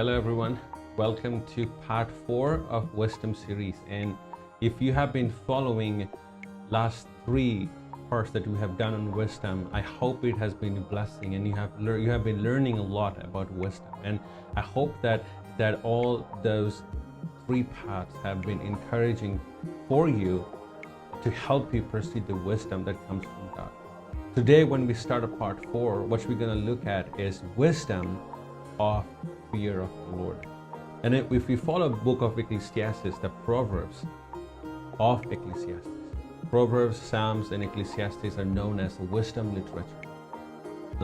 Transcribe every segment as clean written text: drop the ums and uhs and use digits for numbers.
Hello everyone, welcome to part 4 of Wisdom series. And if you have been following last 3 parts that we have done on wisdom, I hope it has been a blessing and you have been learning a lot about wisdom. And I hope that all those 3 parts have been encouraging for you to help you pursue the wisdom that comes from God. Today when we start a part 4, what we're going to look at is wisdom of fear of the Lord. And if we follow the book of Ecclesiastes, the Proverbs of Ecclesiastes, Proverbs, Psalms, and Ecclesiastes are known as wisdom literature.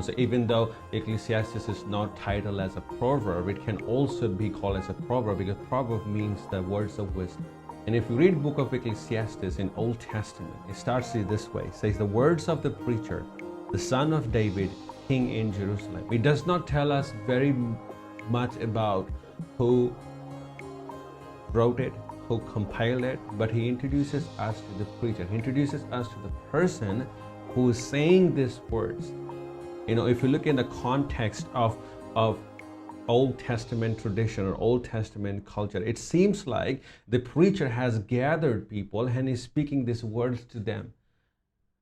So even though Ecclesiastes is not titled as a proverb, it can also be called as a proverb because proverb means the words of wisdom. And if you read the book of Ecclesiastes in Old Testament, it starts this way. It says, the words of the preacher, the son of David, king in Jerusalem. It does not tell us very much about who wrote it, who compiled it, but he introduces us to the preacher. He introduces us to the person who is saying these words. You know, if you look in the context of Old Testament tradition or Old Testament culture, it seems like the preacher has gathered people and is speaking these words to them.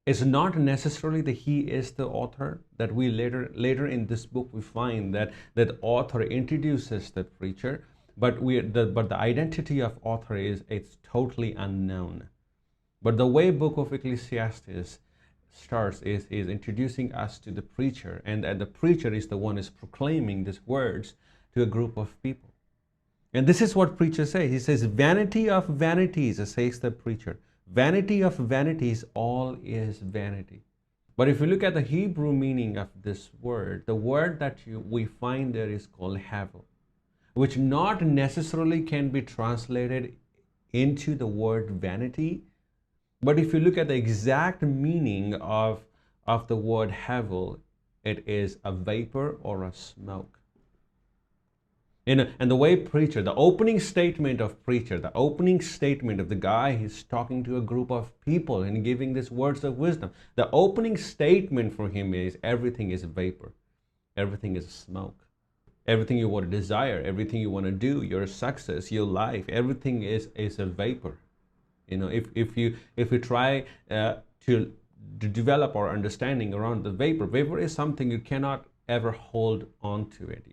It's not necessarily that he is the author, that we later in this book we find that author introduces the preacher, but the identity of author it's totally unknown. But the way book of Ecclesiastes starts is introducing us to the preacher, and the preacher is the one who's proclaiming these words to a group of people. And this is what preacher says. He says, vanity of vanities, says the preacher. Vanity of vanities, all is vanity. But if you look at the Hebrew meaning of this word, the word that we find there is called havel, which not necessarily can be translated into the word vanity. But if you look at the exact meaning of the word havel, it is a vapor or a smoke. And the way preacher, the opening statement of preacher, the opening statement of the guy who's talking to a group of people and giving these words of wisdom, the opening statement for him is everything is vapor, everything is smoke. Everything you want to desire, everything you want to do, your success, your life, everything is a vapor. You know, if you try to develop our understanding around the vapor is something you cannot ever hold on to it.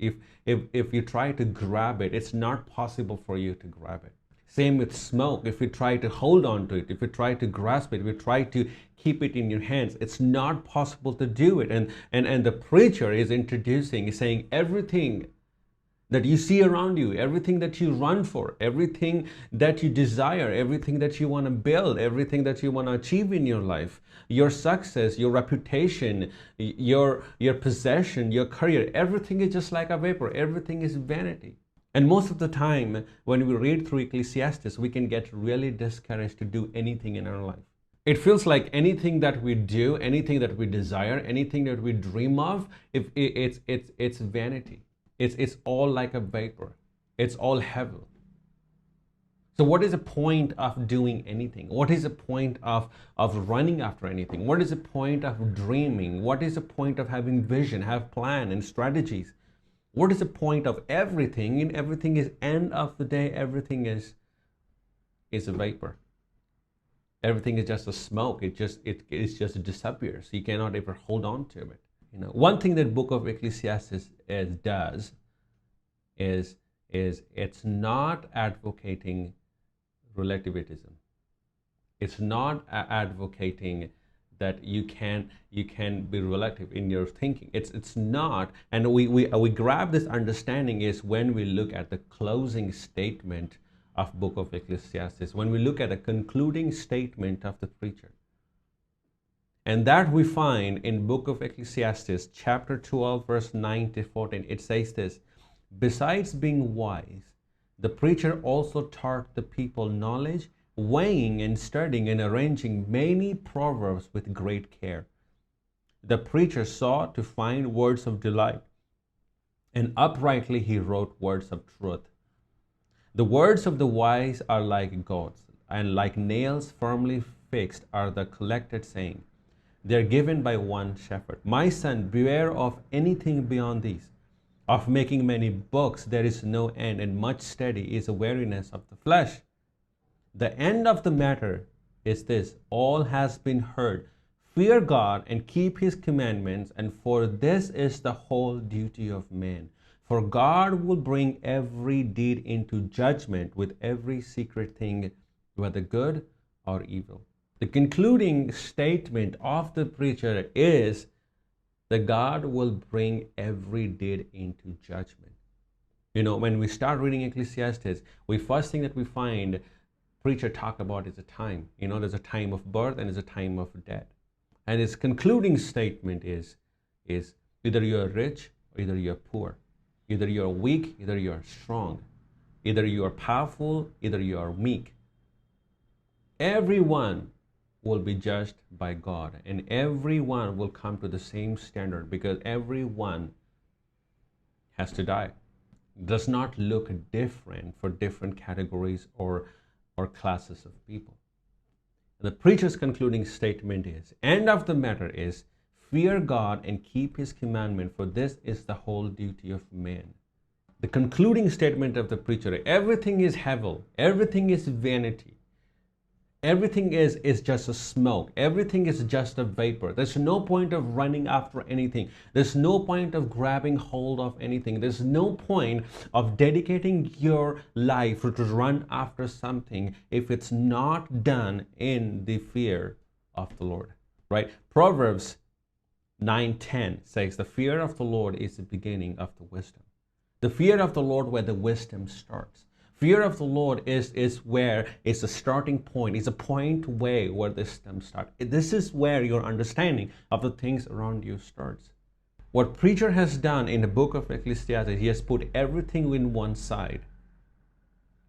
If you try to grab it, it's not possible for you to grab it. Same with smoke. If you try to hold on to it, if you try to grasp it, if you try to keep it in your hands, it's not possible to do it. And the preacher is introducing, is saying everything that you see around you, everything that you run for, everything that you desire, everything that you want to build, everything that you want to achieve in your life, your success, your reputation, your possession, your career, everything is just like a vapor. Everything is vanity. And most of the time, when we read through Ecclesiastes, we can get really discouraged to do anything in our life. It feels like anything that we do, anything that we desire, anything that we dream of, it's vanity. It's all like a vapor. It's all hevel. So what is the point of doing anything? What is the point of running after anything? What is the point of dreaming? What is the point of having vision, have plan and strategies? What is the point of everything? And everything is, end of the day, everything is a vapor. Everything is just a smoke. It just disappears. You cannot ever hold on to it. You know, one thing that book of Ecclesiastes does is it's not advocating relativism. It's not advocating that you can be relative in your thinking. It's not. And we grab this understanding is when we look at the closing statement of book of Ecclesiastes, when we look at the concluding statement of the preacher. And that we find in book of Ecclesiastes, chapter 12, verse 9 to 14. It says this, besides being wise, the preacher also taught the people knowledge, weighing and studying and arranging many proverbs with great care. The preacher sought to find words of delight, and uprightly he wrote words of truth. The words of the wise are like goads, and like nails firmly fixed are the collected saying. They are given by one shepherd. My son, beware of anything beyond these. Of making many books there is no end, and much study is a weariness of the flesh. The end of the matter is this: all has been heard. Fear God and keep his commandments, and for this is the whole duty of man. For God will bring every deed into judgment with every secret thing, whether good or evil. The concluding statement of the preacher is that God will bring every deed into judgment. When we start reading Ecclesiastes, first thing that we find preacher talk about is a time. There's a time of birth and there's a time of death. And his concluding statement is either you're rich or either you're poor. Either you're weak, either you're strong. Either you're powerful, either you're meek. Everyone will be judged by God, and everyone will come to the same standard, because everyone has to die. It does not look different for different categories or classes of people. The preacher's concluding statement is, end of the matter is, fear God and keep his commandment, for this is the whole duty of man. The concluding statement of the preacher: everything is hevel, everything is vanity, everything is just a smoke, everything is just a vapor. There's no point of running after anything. There's no point of grabbing hold of anything. There's no point of dedicating your life to run after something if it's not done in the fear of the Lord, right? Proverbs 9:10 says, the fear of the Lord is the beginning of the wisdom. The fear of the Lord where the wisdom starts. Fear of the Lord is where it's a starting point. It's a point way where the wisdom starts. This is where your understanding of the things around you starts. What preacher has done in the book of Ecclesiastes, he has put everything in one side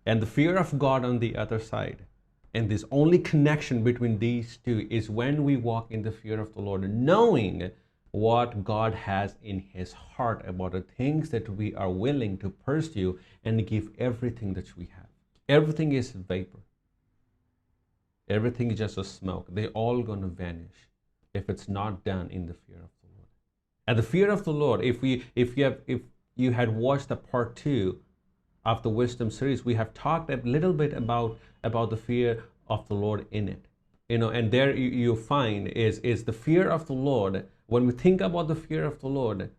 and the fear of God on the other side. And this only connection between these two is when we walk in the fear of the Lord, knowing what God has in his heart about the things that we are willing to pursue and give everything that we have. Everything is vapor. Everything is just a smoke. They're all going to vanish if it's not done in the fear of the Lord. And the fear of the Lord, if you had watched the part 2 of the wisdom series, we have talked a little bit about the fear of the Lord in it. And there you find is the fear of the Lord. When we think about the fear of the Lord,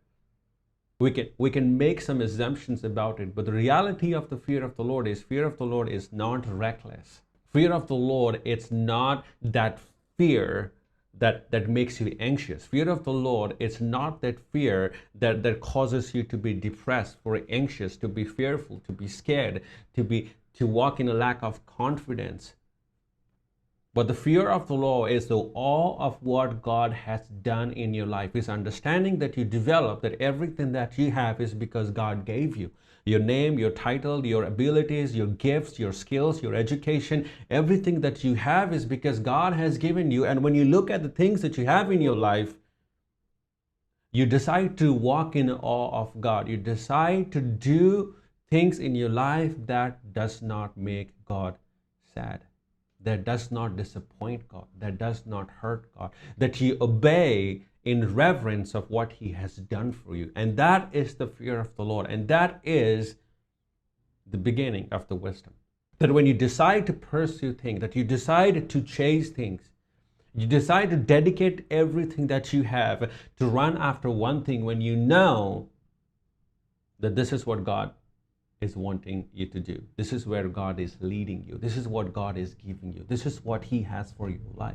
we can make some assumptions about it, but the reality of the fear of the Lord is not reckless. Fear of the Lord, it's not that fear that makes you anxious. Fear of the Lord, it's not that fear that causes you to be depressed or anxious, to be fearful, to be scared, to walk in a lack of confidence. But the fear of the Lord is the awe of what God has done in your life. Is understanding that you develop that everything that you have is because God gave you. Your name, your title, your abilities, your gifts, your skills, your education, everything that you have is because God has given you. And when you look at the things that you have in your life, you decide to walk in awe of God. You decide to do things in your life that does not make God sad, that does not disappoint God, that does not hurt God, that you obey in reverence of what he has done for you. And that is the fear of the Lord. And that is the beginning of the wisdom. That when you decide to pursue things, that you decide to chase things, you decide to dedicate everything that you have to run after one thing, when you know that this is what God is wanting you to do. This is where God is leading you. This is what God is giving you. This is what he has for your life.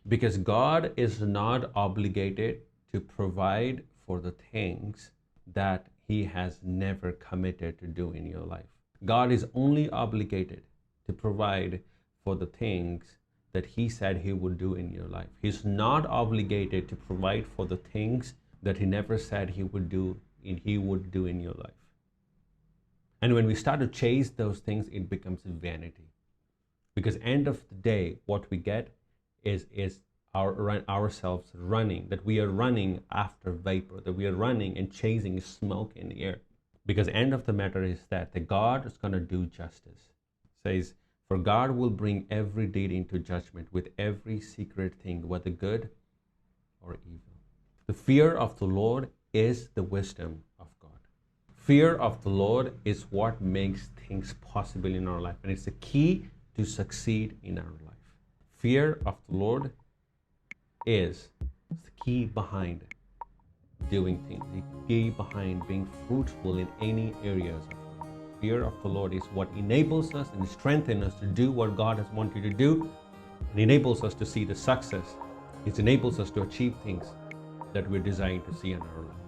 Because God is not obligated to provide for the things that he has never committed to do in your life. God is only obligated to provide for the things that he said he would do in your life. He's not obligated to provide for the things that he never said he would do in your life. And when we start to chase those things, it becomes vanity. Because end of the day, what we get is ourselves running, that we are running after vapor, that we are running and chasing smoke in the air. Because end of the matter is that God is going to do justice. It says, for God will bring every deed into judgment with every secret thing, whether good or evil. The fear of the Lord is the wisdom of God. Fear of the Lord is what makes things possible in our life, and it's the key to succeed in our life. Fear of the Lord is the key behind doing things, the key behind being fruitful in any areas of life. Fear of the Lord is what enables us and strengthens us to do what God has wanted to do, and enables us to see the success. It enables us to achieve things that we're designed to see in our life.